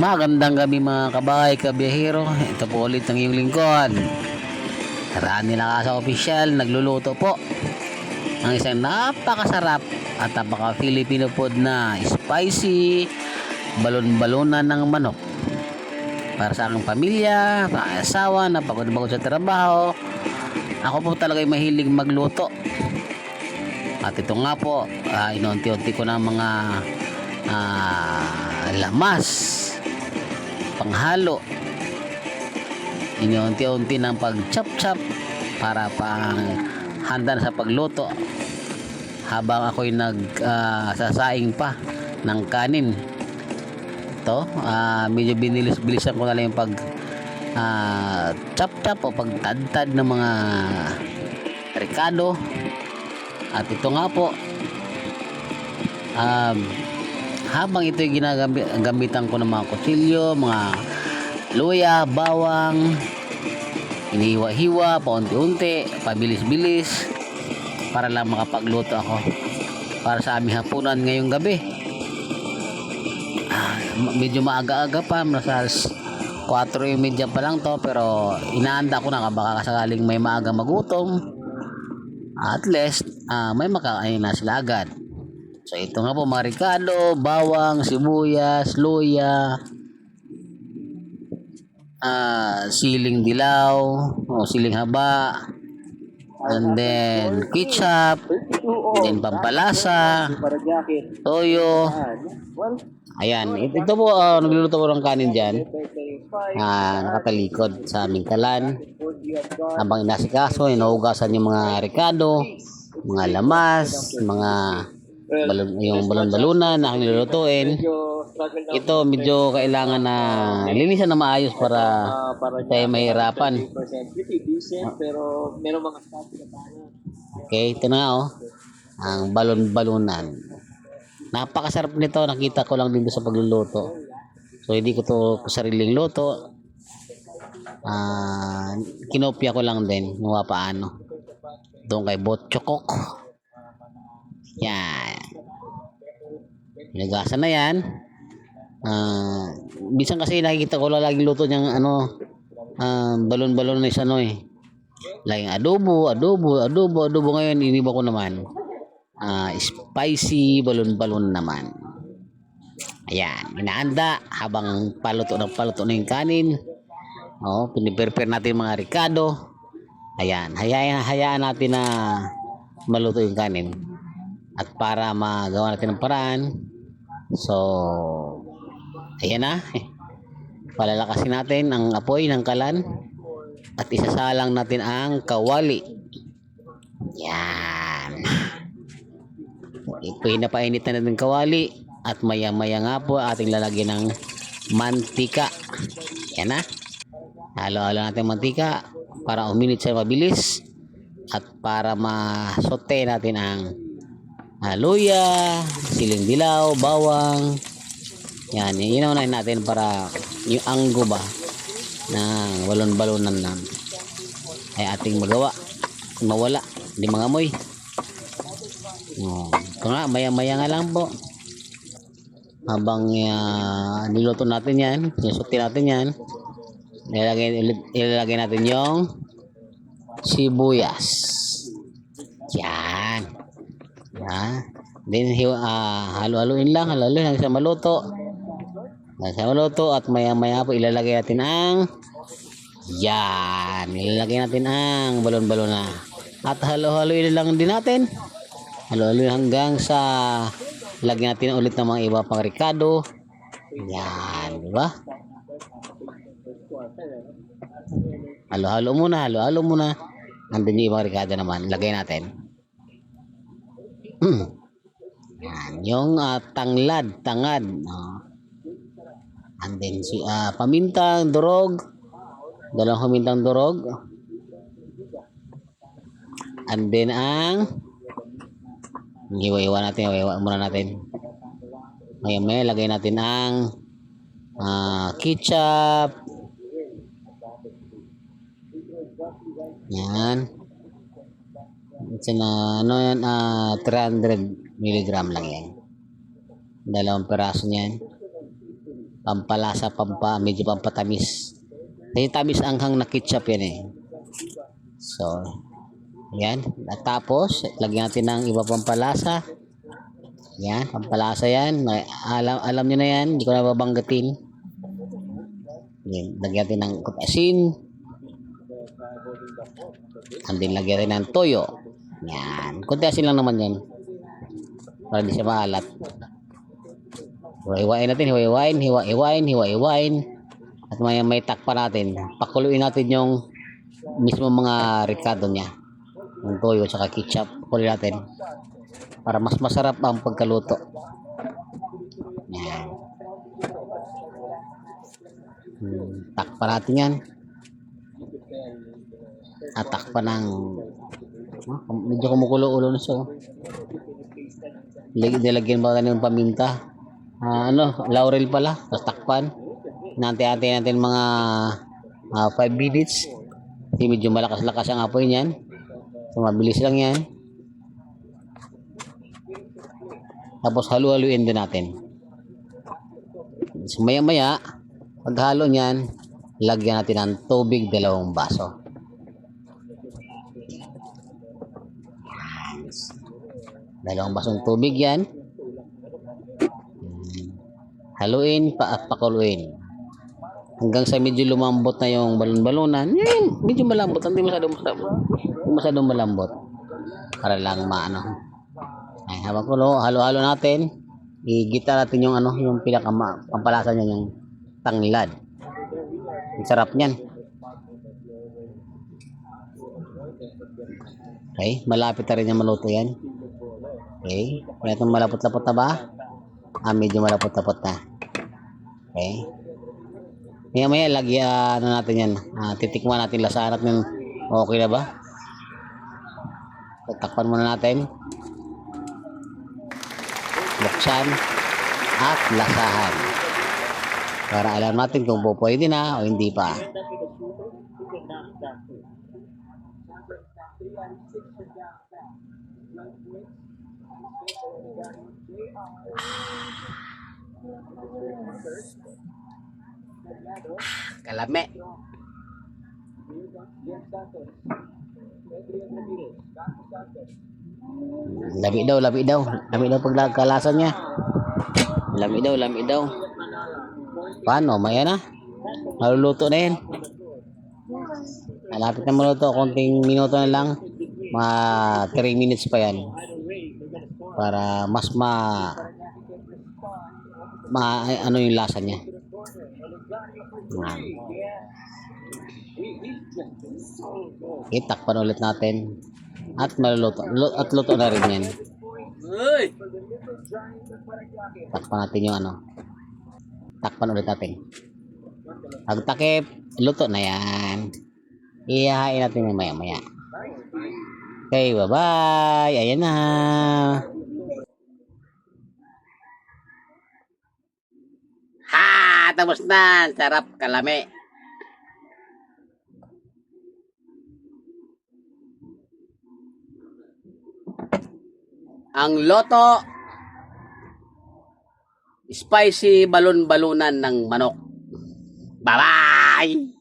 Magandang gabi mga kabay, kabiyahero. Ito po ulit ang iyong lingkod. Rani Lakasa Official, nagluluto po ng isang napakasarap at napaka-Filipino food na spicy balon-balonan ng manok. Para sa aking pamilya, sa aking asawa na pagod sa trabaho, ako po talaga ay mahilig magluto. At ito nga po, inunti-unti ko ng mga lamas panghalo, inunti-unti ng pag-chop-chop para pang handa sa pagluto habang ako'y sasaing pa ng kanin. Ito, medyo binilis-bilisan ko na lang yung pag chop-chop o pagtad-tad ng mga ricado. At ito nga po, habang ito'y ginagambitan ko ng mga kutsilyo, mga luya, bawang, inihiwa-hiwa, paunti-unti, pabilis-bilis, para lang makapagluto ako para sa aming hapunan ngayong gabi. Medyo maaga-aga pa, nasa 4:30 pa lang to, pero inaanda ko na baka sakaling may maaga magutom, at least may makakain na sila agad. So ito nga po mga ricado, bawang, sibuyas, luya, siling dilaw o siling haba, and then ketchup, then pampalasa, toyo. Ayan, ito po nagluluto ko ng kanin dyan, nakatalikod sa aming kalan habang inasikaso, inuugasan yung mga ricado, mga lamas, mga yung balon-balunan na nilulutuin. Ito medyo kailangan na linisan na maayos para tayo mahirapan. Okay, ito na ang balon-balunan. Napakasarap nito, nakita ko lang dito sa pagluluto. So hindi ko to sariling luto. Kinopya ko lang din kung paano. Doon kay Botchokok. Yan. Nagasan na yan. Minsan kasi nakikita ko lang lagi luto niyang balon-balon na isa laging adobo. Ngayon iniba ko naman spicy balon-balon naman. Ayan, inaanda habang paluto na yung kanin. Piniprepare natin mga ricado. Ayan, hayaan natin na maluto yung kanin. At para magawa natin ng paraan, so ayan na, palalakasin natin ang apoy ng kalan at isasalang natin ang kawali. Yan, pinapainit na natin kawali at maya-maya nga po ating lalagyan ng mantika. Yan na, halo-halo natin mantika para uminit siya mabilis at para masote natin ang luya, siling dilaw, bawang. Yan, inaunahin natin para yung anggo ba ng balon-balonan namin ay ating mawala, hindi mangamoy. Ito nga, maya-maya nga lang po habang niluto natin yan, nisuti natin yan, ilalagay natin yung sibuyas. Yan. Then halo-haloin lang hanggang sa maluto. At maya-maya po ilalagay natin ilalagay natin ang balon-balon na. At halo-haloin lang din natin. Halo-haloin hanggang sa lagyan natin ulit ng mga iba pang ricado. Yan, di ba? Halo-halo muna. Andun yung ibang ricado naman, lagay natin. Yan, yung tangad. And then pamintang durog, dalawang pamintang durog. And then hiwa muna natin. Maya lagay natin ang ketchup. Yan. It's 300 mg lang yan. Dalawang peraso niyan. Pampalasa, medyo pampatamis. Kasi tamis anghang na ketchup yan eh. So, yan. At tapos, lagyan natin ng iba pang palasa. Yan, pampalasa yan. Alam nyo na yan, hindi ko na babanggatin. Yan, lagyan natin ng asin. And then, lagyan rin ng toyo. Yan, kunti asin lang naman yan. Para di siya maalat. Hiwa-hiwain natin, hiwa-hiwain. At may takpa natin. Pakuluin natin yung mismo mga ricado niya. Yung toyo at ketchup. Pakuluin natin. Para mas masarap ang pagkaluto. Yan. Takpa natin yan. At takpa ng medyo kumukulo-ulo na siya. Nilagyan ba natin ng paminta? Laurel pala. Tapos takpan. Nantay-antay natin mga 5 minutes. Kasi medyo malakas-lakas ang apoy niyan. So mabilis lang yan. Tapos halu-haluin din natin. So maya-maya, paghalo niyan, lagyan natin ng tubig 2 baso. Dalawang basong tubig yan. Haluin at pakuluin. Hanggang sa medyo lumambot na yung balon-balonan. Yan, medyo malambot. Hindi masyadong malambot. Para lang maano. Ay, habang halo-halo natin, igita natin yung yung pampalasa niya, yung tanglad. Ang sarap niyan. Okay, malapit na rin yung maluto yan. Okay, kaya itong malapot-lapot na ba? Medyo malapot-lapot na. Okay. Maya-maya, lagyan natin yan. Titikman natin, lasaan natin. Okay na ba? Takpan muna natin. Buksan at lasahan. Para alam natin kung pwede na o hindi pa. Kalame. Lami daw pagkalasan niya. Lami daw. Paano? Maya na. Maluluto na yan. Malapit na maluto. Konting minuto na lang. Mga 3 minutes pa yan. Para mas yung lasa niya. Okay, takpan ulit natin. At maluluto. At luto na rin yan. Takpan natin yung takpan ulit natin. Pagtakip, luto na yan. Ihahain natin yung maya-maya. Okay, bye-bye. Ayan na. Tapos na. Sarap, kalame. Ang loto, spicy balon-balunan ng manok. Bye-bye!